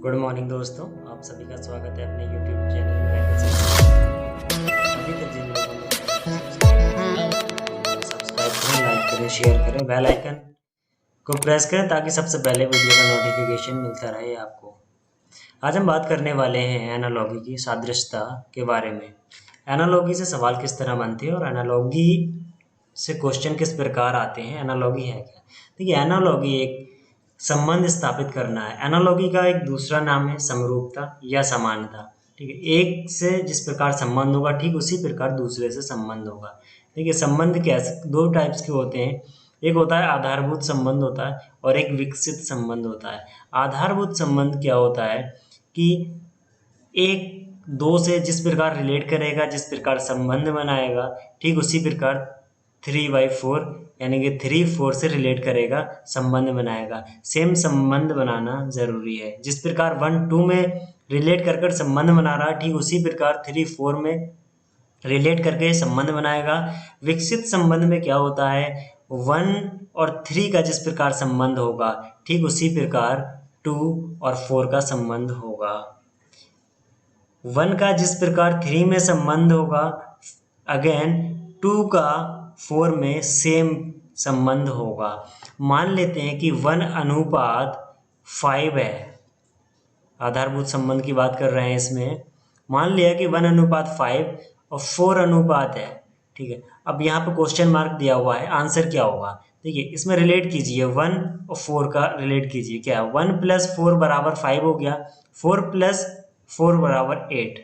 Good morning दोस्तों, आप सभी का स्वागत है अपने YouTube चैनल में। अभी तक जिन लोगों ने सब्सक्राइब करें, लाइक करें, शेयर करें, बेल आइकन को प्रेस करें ताकि सबसे पहले वीडियो का नोटिफिकेशन मिलता रहे आपको। आज हम बात करने वाले हैं एनालॉगी की सादृश्यता के बारे में। एनालॉगी से सवाल किस तरह बनते हैं और एनालॉगी से क्वेश्चन किस प्रकार आते हैं। एनालॉगी है क्या? देखिए, एनालॉगी एक संबंध स्थापित करना है। एनालॉगी का एक दूसरा नाम है समरूपता या समानता। ठीक है, एक से जिस प्रकार संबंध होगा ठीक उसी प्रकार दूसरे से संबंध होगा। देखिए, संबंध कैसे दो टाइप्स के होते हैं। एक होता है आधारभूत संबंध होता है और एक विकसित संबंध होता है। आधारभूत संबंध क्या होता है कि एक दो से जिस प्रकार रिलेट करेगा, जिस प्रकार संबंध बनाएगा, ठीक उसी प्रकार 3/4 यानी कि 3/4 से रिलेट करेगा, संबंध बनाएगा। सेम संबंध बनाना जरूरी है। जिस प्रकार 1-2 में रिलेट कर संबंध बना रहा है, ठीक उसी प्रकार 3-4 में रिलेट करके संबंध बनाएगा। विकसित संबंध में क्या होता है, 1 और 3 का जिस प्रकार संबंध होगा, ठीक उसी प्रकार 2 और 4 का संबंध होगा। 1 का जिस प्रकार 3 में संबंध होगा, अगेन 2 का 4 में सेम संबंध होगा। मान लेते हैं कि 1:5 है। आधारभूत संबंध की बात कर रहे हैं इसमें। मान लिया कि 1:5 और 4 है। ठीक है, अब यहाँ पे क्वेश्चन मार्क दिया हुआ है, आंसर क्या होगा? देखिए, इसमें रिलेट कीजिए, 1 और 4 का रिलेट कीजिए। क्या है, 1 + 4 = 5 हो गया। 4 + 4 = 8।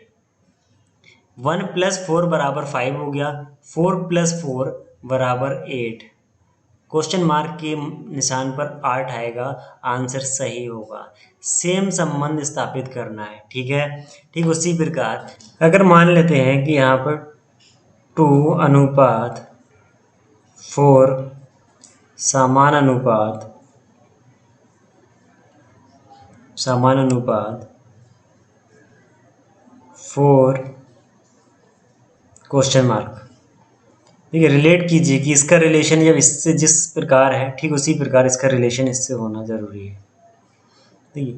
1 + 4 = 5 हो गया। 4 + 4 = 8। क्वेश्चन मार्क के निशान पर 8 आएगा, आंसर सही होगा। सेम संबंध स्थापित करना है। ठीक है, ठीक उसी प्रकार अगर मान लेते हैं कि यहाँ पर 2:4 समानुपात 4 क्वेश्चन मार्क। ठीक है, रिलेट कीजिए कि इसका रिलेशन जब इससे जिस प्रकार है, ठीक उसी प्रकार इसका रिलेशन इससे होना जरूरी है। ठीक है,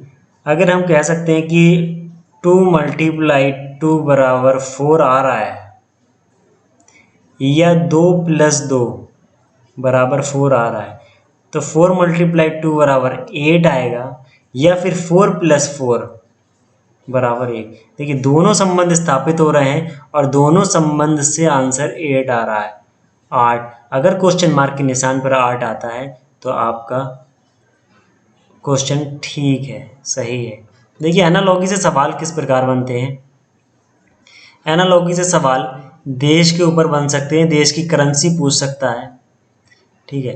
अगर हम कह सकते हैं कि 2 × 2 = 4 आ रहा है, या 2 + 2 = 4 आ रहा है, तो 4 × 2 = 8 आएगा, या फिर 4 + 4 = 8। देखिए, दोनों संबंध स्थापित हो रहे हैं और दोनों संबंध से आंसर 8 आ रहा है। 8 अगर क्वेश्चन मार्क के निशान पर 8 आता है तो आपका क्वेश्चन ठीक है, सही है। देखिए, एनालॉगी से सवाल किस प्रकार बनते हैं। एनालॉगी से सवाल देश के ऊपर बन सकते हैं, देश की करेंसी पूछ सकता है। ठीक है,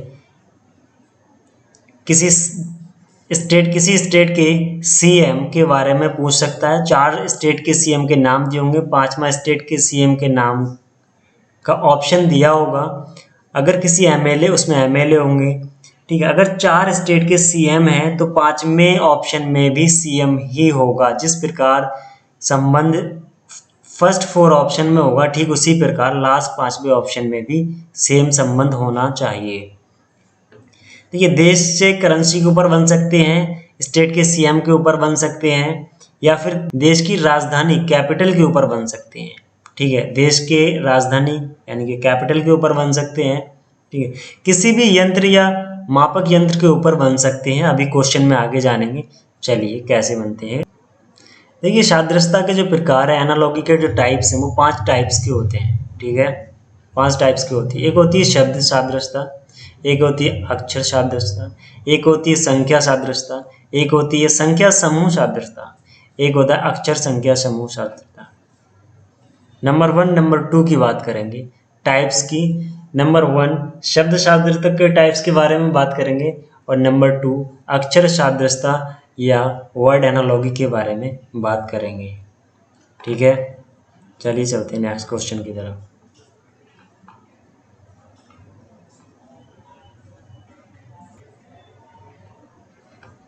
किसी स्टेट के सीएम के बारे में पूछ सकता है। 4 स्टेट के सीएम के नाम दिए होंगे, 5वां स्टेट के सीएम के नाम का ऑप्शन दिया होगा। अगर किसी एमएलए, उसमें एमएलए होंगे। ठीक है, अगर 4 स्टेट के सीएम हैं तो 5वें ऑप्शन में भी सीएम ही होगा। जिस प्रकार संबंध फर्स्ट 4 ऑप्शन में होगा, ठीक उसी प्रकार लास्ट 5वें ऑप्शन में भी सेम संबंध होना चाहिए। देखिए, देश से करेंसी के ऊपर बन सकते हैं, स्टेट के सीएम के ऊपर बन सकते हैं, या फिर देश की राजधानी कैपिटल के ऊपर बन सकते हैं। ठीक है, देश के राजधानी यानी कि कैपिटल के ऊपर बन सकते हैं। ठीक है, किसी भी यंत्र या मापक यंत्र के ऊपर बन सकते हैं। अभी क्वेश्चन में आगे जानेंगे, चलिए कैसे बनते हैं। देखिए, सादृश्यता के जो प्रकार है, एनालॉगी के जो टाइप्स हैं, वो 5 टाइप्स के होते हैं। ठीक है, 5 टाइप्स की होती है। एक होती है शब्द सादृश्यता, एक होती है अक्षर सादृश्यता, एक होती है संख्या सादृश्यता, एक होती है संख्या समूह सादृश्यता, एक होता है अक्षर संख्या समूह सादृश्यता। नंबर 1, नंबर 2 की बात करेंगे टाइप्स की। नंबर 1 शब्द सादृश्यता के टाइप्स के बारे में बात करेंगे, और नंबर 2 अक्षर सादृश्यता या वर्ड एनालॉगी के बारे में बात करेंगे। ठीक है, चलिए चलते हैं नेक्स्ट क्वेश्चन की तरफ।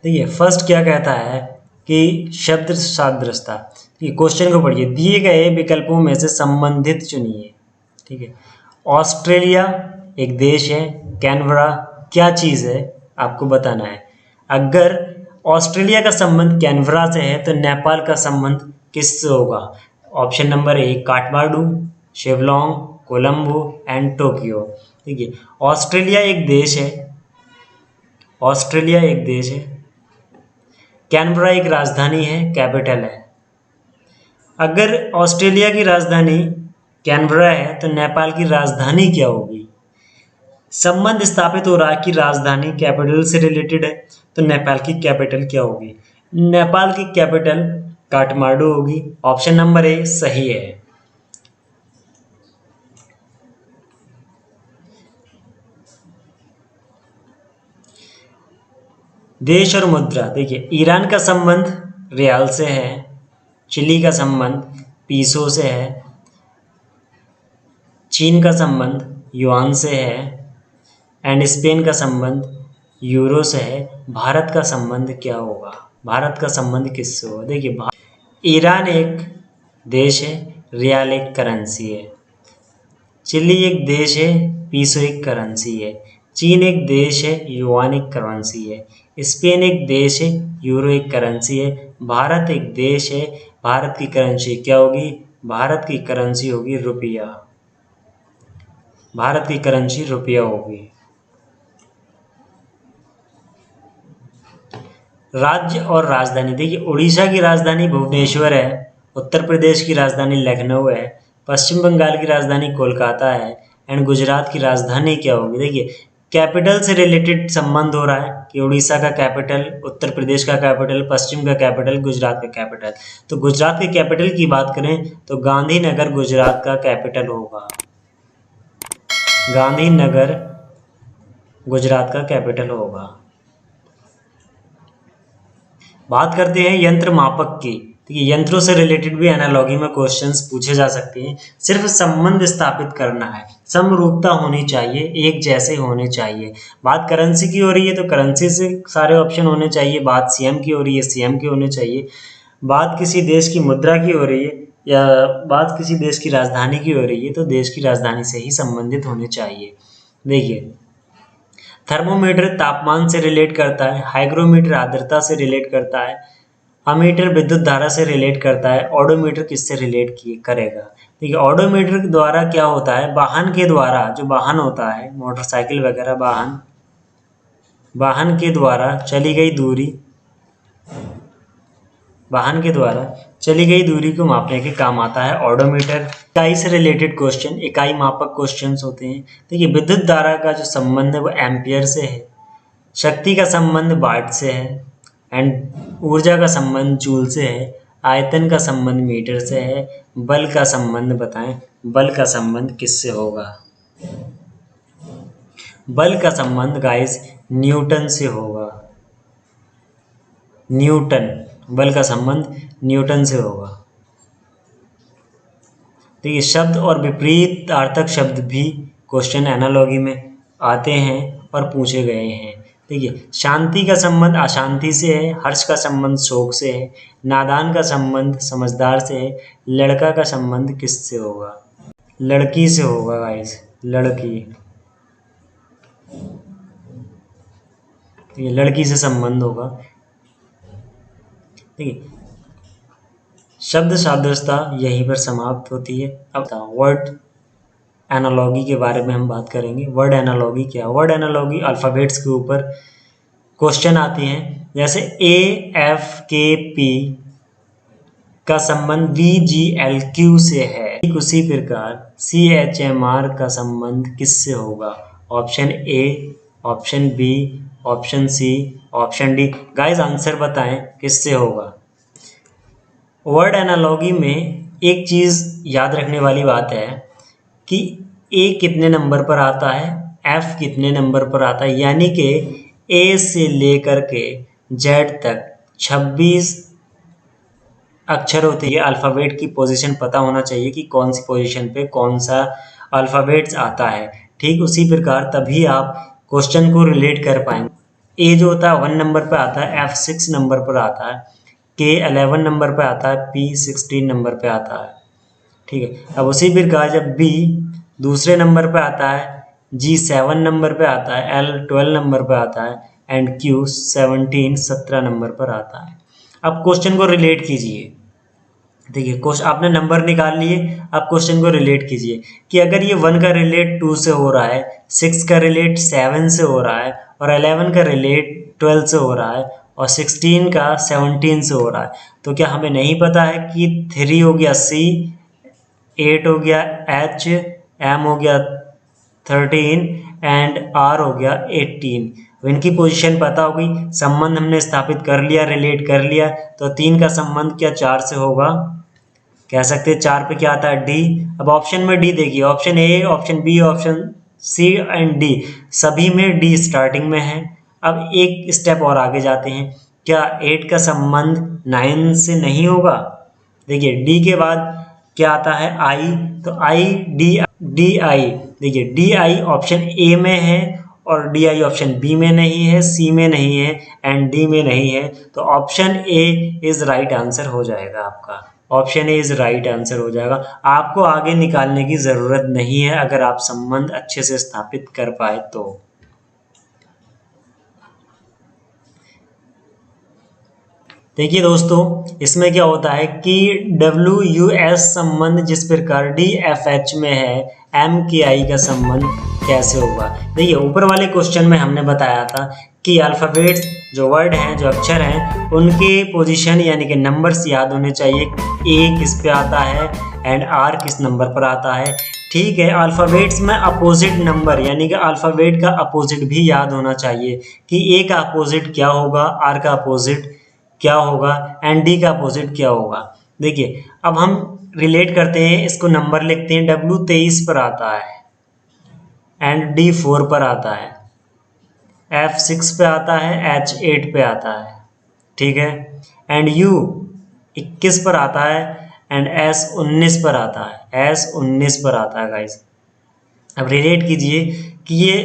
देखिए, फर्स्ट क्या कहता है कि शब्द सादृश्यता। क्वेश्चन को पढ़िए, दिए गए विकल्पों में से संबंधित चुनिए। ठीक है, ऑस्ट्रेलिया एक देश है, कैनबरा क्या चीज़ है आपको बताना है। अगर ऑस्ट्रेलिया का संबंध कैनबरा से है तो नेपाल का संबंध किससे होगा? Option number A Kathmandu, Shillong, Colombo and Tokyo. ठीक है, ऑस्ट्रेलिया एक देश है, ऑस्ट्रेलिया एक देश है, कैनबरा एक राजधानी है, कैपिटल है। अगर ऑस्ट्रेलिया की राजधानी कैनबरा है तो नेपाल की राजधानी क्या होगी? संबंध स्थापित हो रहा है कि राजधानी कैपिटल से रिलेटेड है, तो नेपाल की कैपिटल क्या होगी? नेपाल की कैपिटल काठमांडू होगी। ऑप्शन नंबर ए सही है। देश और मुद्रा, देखिए ईरान का संबंध रियाल से है, चिली का संबंध पीसो से है, चीन का संबंध युआन से है एंड स्पेन का संबंध यूरो से है। भारत का संबंध क्या होगा? भारत का संबंध किससे होगा? देखिए ईरान एक देश है, रियाल एक करेंसी है, चिली एक देश है, पीसो एक करेंसी है, चीन एक देश है, युआन एक करेंसी है, स्पेन एक देश है, यूरो एक करेंसी है, भारत एक देश है, भारत की करेंसी क्या होगी? भारत की करेंसी होगी रुपया, भारत की करेंसी रुपया होगी। राज्य और राजधानी, देखिए उड़ीसा की राजधानी भुवनेश्वर है, उत्तर प्रदेश की राजधानी लखनऊ है, पश्चिम बंगाल की राजधानी कोलकाता है एंड गुजरात की राजधानी क्या होगी? देखिए कैपिटल से रिलेटेड संबंध हो रहा है कि उड़ीसा का कैपिटल, उत्तर प्रदेश का कैपिटल, पश्चिम का कैपिटल, गुजरात का कैपिटल। तो गुजरात के कैपिटल की बात करें तो गांधीनगर गुजरात का कैपिटल होगा, गांधीनगर गुजरात का कैपिटल होगा। बात करते हैं यंत्र मापक की। देखिए यंत्रों से रिलेटेड भी एनालॉगी में क्वेश्चंस पूछे जा सकते हैं। सिर्फ संबंध स्थापित करना है, समरूपता होनी चाहिए, एक जैसे होने चाहिए। बात करेंसी की हो रही है तो करेंसी से सारे ऑप्शन होने चाहिए, बात सीएम की हो रही है सीएम के होने चाहिए, बात किसी देश की मुद्रा की हो रही है या बात किसी देश की राजधानी की हो रही है तो देश की राजधानी से ही संबंधित होने चाहिए। देखिए थर्मोमीटर तापमान से रिलेट करता है, हाइग्रोमीटर आर्द्रता से रिलेट करता है, अमीटर विद्युत धारा से रिलेट करता है, ऑडोमीटर किससे रिलेट करेगा? देखिए ऑडोमीटर के द्वारा क्या होता है, वाहन के द्वारा, जो वाहन होता है मोटरसाइकिल वगैरह वाहन, वाहन के द्वारा चली गई दूरी, वाहन के द्वारा चली गई दूरी को मापने के काम आता है ऑडोमीटर। इकाई से रिलेटेड क्वेश्चन, इकाई मापक क्वेश्चंस होते हैं। देखिए विद्युत धारा का जो संबंध है वो एम्पियर से है, शक्ति का संबंध वाट से है एंड ऊर्जा का संबंध जूल से है, आयतन का संबंध मीटर से है, बल का संबंध बताएं, बल का संबंध किससे होगा? बल का संबंध गाइस न्यूटन से होगा, न्यूटन, बल का संबंध न्यूटन से होगा। तो ये शब्द और विपरीत अर्थक शब्द भी क्वेश्चन एनालॉगी में आते हैं और पूछे गए हैं। देखिए शांति का संबंध अशांति से है, हर्ष का संबंध शोक से है, नादान का संबंध समझदार से है, लड़का का संबंध किससे होगा? लड़की से होगा गाइस, लड़की, ये लड़की से संबंध होगा। देखिए शब्द सादृश्यता यहीं पर समाप्त होती है। अब वर्ड एनालॉगी के बारे में हम बात करेंगे। वर्ड एनालॉगी क्या? वर्ड एनालॉगी अल्फ़ाबेट्स के ऊपर क्वेश्चन आती हैं, जैसे AFKP का संबंध VGLQ से है, ठीक उसी प्रकार CHMR का संबंध किससे होगा? Option A, option B, option C, option D. Guys answer बताएं किससे होगा? वर्ड एनालॉगी में एक चीज़ याद रखने वाली बात है कि ए कितने नंबर पर आता है, एफ कितने नंबर पर आता है, यानी कि ए से लेकर के जेड तक 26 अक्षर होते हैं। अल्फ़ाबेट की पोजीशन पता होना चाहिए कि कौन सी पोजीशन पे कौन सा अल्फ़ाबेट्स आता है। ठीक उसी प्रकार तभी आप क्वेश्चन को रिलेट कर पाएंगे। ए जो होता है 1 नंबर पे आता है, एफ 6 नंबर पर आता है, के 11 नंबर पे आता है, पी 16 नंबर पे आता है। ठीक है, अब उसी प्रकार जब बी दूसरे नंबर पे आता है, जी 7 नंबर पे आता है, एल 12 नंबर पे आता है, एंड क्यू 17 नंबर पर आता है। अब क्वेश्चन को रिलेट कीजिए। देखिए क्वेश्चन आपने नंबर निकाल लिए, अब क्वेश्चन को रिलेट कीजिए कि अगर ये 1 का रिलेट 2 से हो रहा है, 6 का रिलेट 7 से हो रहा है और 11 का रिलेट 12 से हो रहा है और 16 का 17 से हो रहा है, तो क्या हमें नहीं पता है कि 3 हो गया C, 8 हो गया H, M हो गया 13 एंड R हो गया 18। इनकी पोजीशन पता होगी, संबंध हमने स्थापित कर लिया, रिलेट कर लिया, तो 3 का संबंध क्या 4 से होगा, कह सकते हैं 4 पे क्या आता है D। अब ऑप्शन में D देखिए, option A, option B, option C and D, सभी में D स्टार्टिंग में है। अब एक स्टेप और आगे जाते हैं, क्या 8 का संबंध 9 से नहीं होगा। देखिए D के बाद क्या आता है I, तो I डी आई, देखिए डी आई ऑप्शन ए में है और डी आई ऑप्शन बी में नहीं है, सी में नहीं है एंड डी में नहीं है, तो option A is right answer हो जाएगा आपका। Option A is right answer हो जाएगा। आपको आगे निकालने की जरूरत नहीं है अगर आप संबंध अच्छे से स्थापित कर पाए तो। देखिए दोस्तों, इसमें क्या होता है कि WUS संबंध जिस प्रकार DFH में है, MKI का संबंध कैसे होगा। देखिए ऊपर वाले क्वेश्चन में हमने बताया था कि अल्फ़ाबेट्स जो वर्ड हैं, जो अक्षर हैं, उनके पोजीशन यानी कि नंबर्स याद होने चाहिए। A किस पे आता है एंड R किस नंबर पर आता है। ठीक है, अल्फ़ाबेट्स में अपोजिट नंबर यानी कि अल्फ़ाबेट का अपोजिट भी याद होना चाहिए कि A का अपोजिट क्या होगा, R का अपोजिट क्या होगा एंड डी का अपोजिट क्या होगा। देखिए अब हम रिलेट करते हैं, इसको नंबर लिखते हैं। W 23 पर आता है एंड D 4 पर आता है, F 6 पे आता है, H 8 पे आता है, ठीक है, एंड U 21 पर आता है एंड S 19 पर आता है, S 19 पर आता है गाइस। अब रिलेट कीजिए कि ये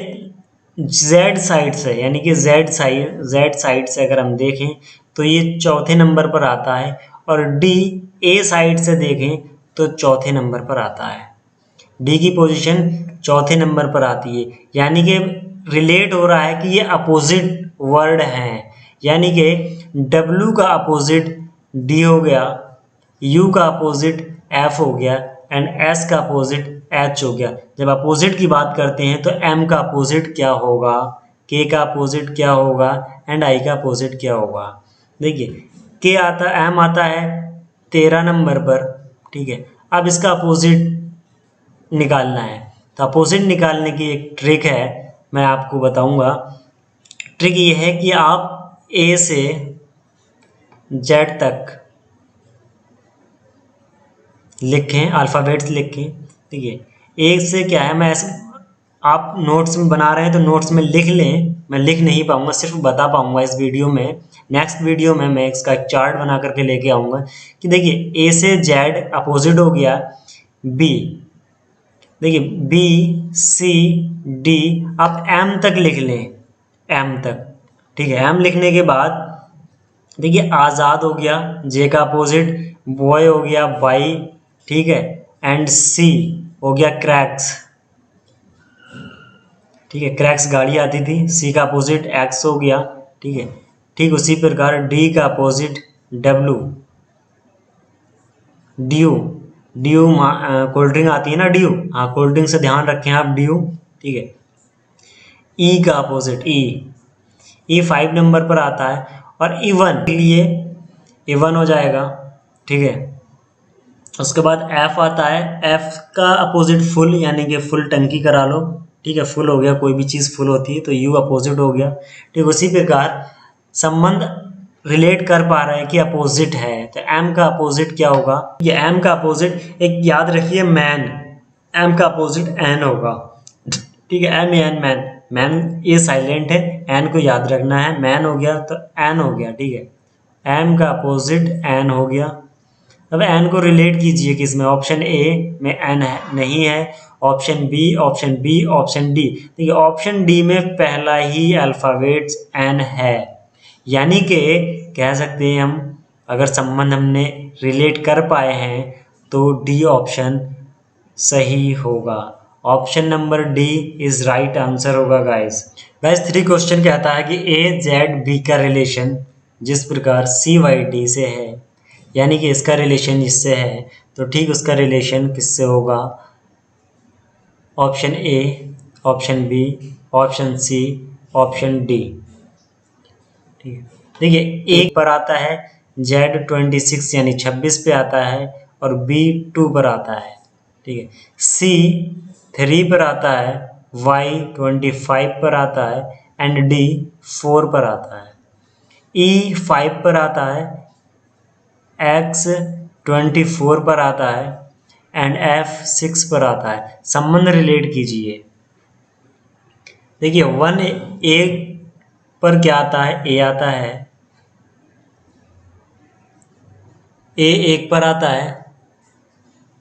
Z साइड से यानी कि Z साइड से अगर हम देखें तो ये चौथे नंबर पर आता है और D A साइड से देखें तो चौथे नंबर पर आता है। D की पोजीशन चौथे नंबर पर आती है, यानी कि रिलेट हो रहा है कि ये अपोजिट वर्ड हैं, यानी कि W का अपोजिट D हो गया, U का अपोजिट F हो गया एंड S का अपोजिट H हो गया। जब अपोजिट की बात करते हैं तो M का अपोजिट क्या होगा, K का अपोजिट क्या होगा एंड I का अपोजिट क्या होगा। देखिए K आता, M आता है 13 नंबर पर, ठीक है। अब इसका अपोजिट निकालना है, तो अपोजिट निकालने की एक ट्रिक है, मैं आपको बताऊंगा। ट्रिक ये है कि आप A से Z तक लिखें, अल्फ़ाबेट्स लिखें। देखिए एक से क्या है, मैं ऐसे आप नोट्स में बना रहे हैं तो नोट्स में लिख लें, मैं लिख नहीं पाऊंगा, सिर्फ बता पाऊंगा इस वीडियो में। नेक्स्ट वीडियो में मैं इसका एक चार्ट बना करके लेके आऊंगा कि देखिए A से Z अपोजिट हो गया B, देखिए B C D, आप M तक लिख लें, M तक, ठीक है। M लिखने के बाद देखिए आज़ाद हो गया, J का अपोजिट, बॉय हो गया बाई, ठीक है, एंड C हो गया क्रैक्स, ठीक है, क्रैक्स गाड़ी आती थी। C का अपोजिट X हो गया, ठीक है। ठीक उसी प्रकार D का opposite W, due, due cold drink आती है ना, ड्यू, हाँ कोल्ड ड्रिंक से ध्यान रखें आप, ड्यू, ठीक है। E का अपोजिट E 5 नंबर पर आता है और E1 के लिए E1 हो जाएगा, ठीक है। उसके बाद F आता है, F का अपोजिट फुल यानी कि फुल टंकी करा लो, ठीक है, फुल हो गया, कोई भी चीज़ फुल होती है तो U अपोजिट हो गया, ठीक। उसी प्रकार संबंध रिलेट कर पा रहा है कि अपोजिट है, तो M का अपोजिट क्या होगा, ये M का अपोजिट एक याद रखिए मैन, M का अपोजिट N होगा, ठीक है, M मैन, मैन ये साइलेंट है, N को याद रखना है, मैन हो गया तो N हो गया, ठीक है। M का अपोजिट N हो गया। अब N को रिलेट कीजिए कि इसमें ऑप्शन ए में N है, नहीं है, option B, option B, option D. देखिए ऑप्शन डी में पहला ही अल्फ़ाबेट्स N है, यानी कि कह सकते हैं हम अगर संबंध हमने रिलेट कर पाए हैं तो डी ऑप्शन सही होगा। Option number D is right answer होगा गाइस। गाइस 3 क्वेश्चन कहता है कि ए जेड बी का रिलेशन जिस प्रकार सी वाई डी से है, यानी कि इसका रिलेशन इससे है, तो ठीक उसका रिलेशन किससे होगा? Option A, option B, option C, option D. ठीक है, देखिए एक पर आता है जेड 26 यानी 26 पे आता है और बी 2 पर आता है। ठीक है, सी 3 पर आता है, वाई 25 पर आता है एंड डी 4 पर आता है। ई 5 पर आता है, एक्स 24 पर आता है एंड एफ 6 पर आता है। संबंध रिलेट कीजिए। देखिए 1 ए पर क्या आता है? ए आता है, ए 1 पर आता है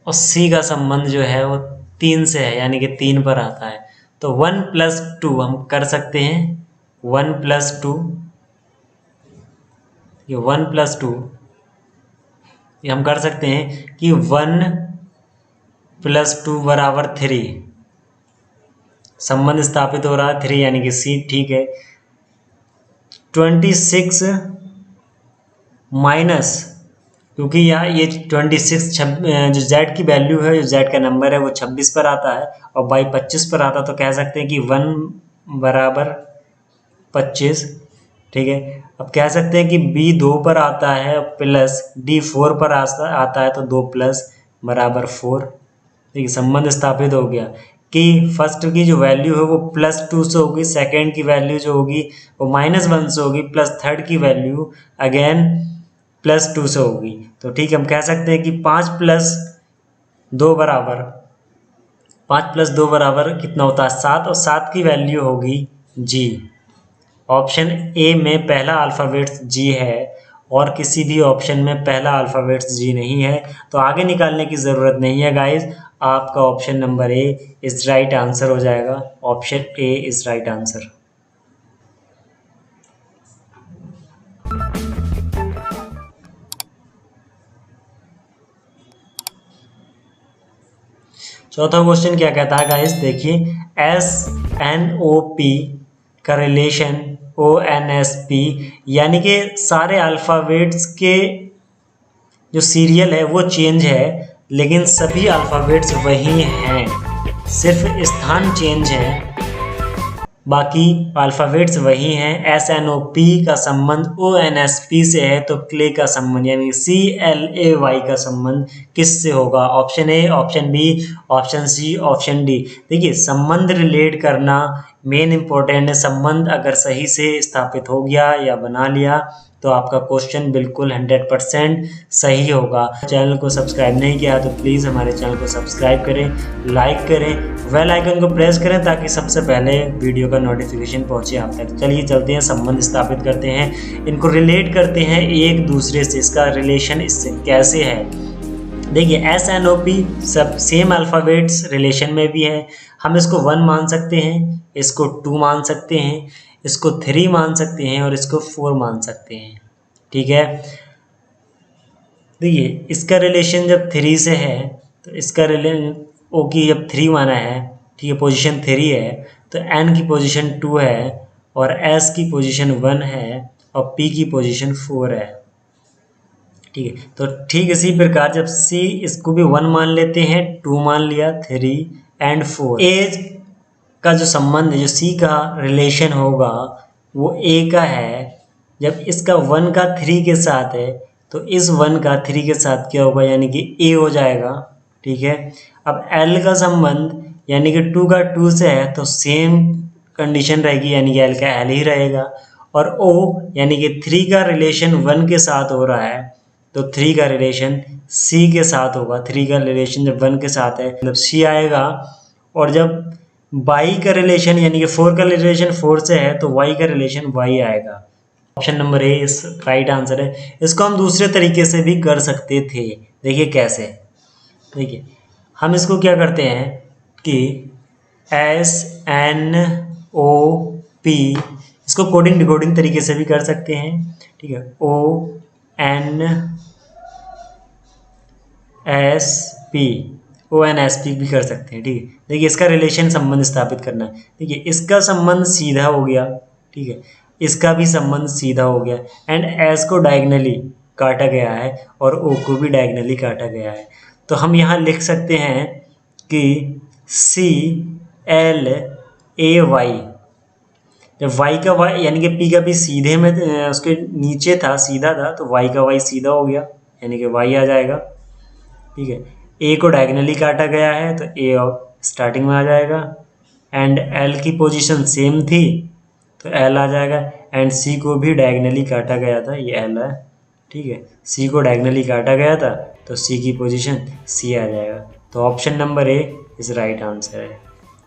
और सी का संबंध जो है वो 3 से है, यानी कि 3 पर आता है। तो 1 + 2 हम कर सकते हैं, 1 + 2, ये 1 + 2 ये हम कर सकते हैं कि 1 + 2 = 3। संबंध स्थापित हो रहा है 3 यानी कि सी ठीक है। 26 माइनस, क्योंकि यहाँ ये 26 जो जेड की वैल्यू है, जो जेड का नंबर है वो 26 पर आता है और बाई 25 पर आता है, तो कह सकते हैं कि 1 = 25। ठीक है, अब कह सकते हैं कि बी 2 पर आता है प्लस डी 4 पर आता है, तो 2 + 4। ठीक है, संबंध स्थापित हो गया कि फर्स्ट की जो वैल्यू है वो +2 से होगी, सेकेंड की वैल्यू जो होगी वो -1 से होगी, प्लस थर्ड की वैल्यू अगेन +2 से होगी। तो ठीक है, हम कह सकते हैं कि 5 + 2 बराबर 5 + 2 बराबर कितना होता है? 7, और 7 की वैल्यू होगी जी। ऑप्शन ए में पहला अल्फ़ाबेट्स जी है और किसी भी ऑप्शन में पहला अल्फ़ाबेट्स जी नहीं है, तो आगे निकालने की ज़रूरत नहीं है गाइस। आपका option number A is right answer हो जाएगा। Option A is right answer. चौथा क्वेश्चन क्या कहता है गाइस? देखिए SNOP का रिलेशन ONSP, यानी कि सारे अल्फ़ाबेट्स के जो सीरियल है वो चेंज है, लेकिन सभी अल्फ़ाबेट्स वही हैं, सिर्फ स्थान चेंज है, बाकी अल्फ़ाबेट्स वही हैं। SNOP का संबंध ONSP से है, तो क्ले का संबंध यानी CLAY का संबंध किससे होगा? Option A, option B, option C, option D. देखिए संबंध रिलेट करना मेन इंपॉर्टेंट है। संबंध अगर सही से स्थापित हो गया या बना लिया तो आपका क्वेश्चन बिल्कुल 100% सही होगा। चैनल को सब्सक्राइब नहीं किया तो प्लीज़ हमारे चैनल को सब्सक्राइब करें, लाइक करें, बेल आइकन को प्रेस करें ताकि सबसे पहले वीडियो का नोटिफिकेशन पहुंचे आप तक। चलिए चलते हैं, संबंध स्थापित करते हैं, इनको रिलेट करते हैं एक दूसरे से, इसका रिलेशन इससे कैसे है। देखिए SNOP सब सेम अल्फ़ाबेट्स रिलेशन में भी है। हम इसको 1 मान सकते हैं, इसको 2 मान सकते हैं, इसको 3 मान सकते हैं और इसको 4 मान सकते हैं। ठीक है, देखिए इसका रिलेशन जब 3 से है तो इसका रिलेशन O की जब 3 माना है, ठीक है, पोजीशन 3 है, तो N की पोजीशन 2 है और S की पोजीशन 1 है और P की पोजीशन 4 है। ठीक है, तो ठीक इसी प्रकार जब C इसको भी 1 मान लेते हैं, 2 मान लिया, 3 एंड 4। एज का जो संबंध है, जो C का रिलेशन होगा वो A का है। जब इसका 1 का 3 के साथ है तो इस 1 का 3 के साथ क्या होगा, यानी कि A हो जाएगा। ठीक है, अब L का संबंध यानी कि 2 का 2 से है तो सेम कंडीशन रहेगी, यानी कि L का L ही रहेगा। और O यानी कि 3 का रिलेशन 1 के साथ हो रहा है तो 3 का रिलेशन C के साथ होगा। 3 का रिलेशन जब 1 के साथ है मतलब C आएगा। और जब Y का रिलेशन यानी कि 4 का रिलेशन 4 से है तो Y का रिलेशन Y आएगा। ऑप्शन नंबर ए इस राइट आंसर है। इसको हम दूसरे तरीके से भी कर सकते थे। देखिए कैसे, देखिए हम इसको क्या करते हैं कि SNOP इसको कोडिंग डिकोडिंग तरीके से भी कर सकते हैं। ठीक है, ONSP ONSP भी कर सकते हैं, ठीक है। देखिए इसका रिलेशन संबंध स्थापित करना है। देखिए इसका संबंध सीधा हो गया, ठीक है, इसका भी संबंध सीधा हो गया, एंड एस को डायगनली काटा गया है और ओ को भी डायगनली काटा गया है। तो हम यहाँ लिख सकते हैं कि CLAY, जब y का y यानी कि p का p सीधे में उसके नीचे था, सीधा था, तो y का y सीधा हो गया, यानी कि y आ जाएगा, ठीक है। a को डायगनली काटा गया है तो a स्टार्टिंग में आ जाएगा, एंड l की पोजीशन सेम थी तो l आ जाएगा, एंड c को भी डायगनली काटा गया था, ये l है, ठीक है। c को डायगनली काटा गया था तो c की पोजीशन c आ जाएगा। तो option number A is right answer है।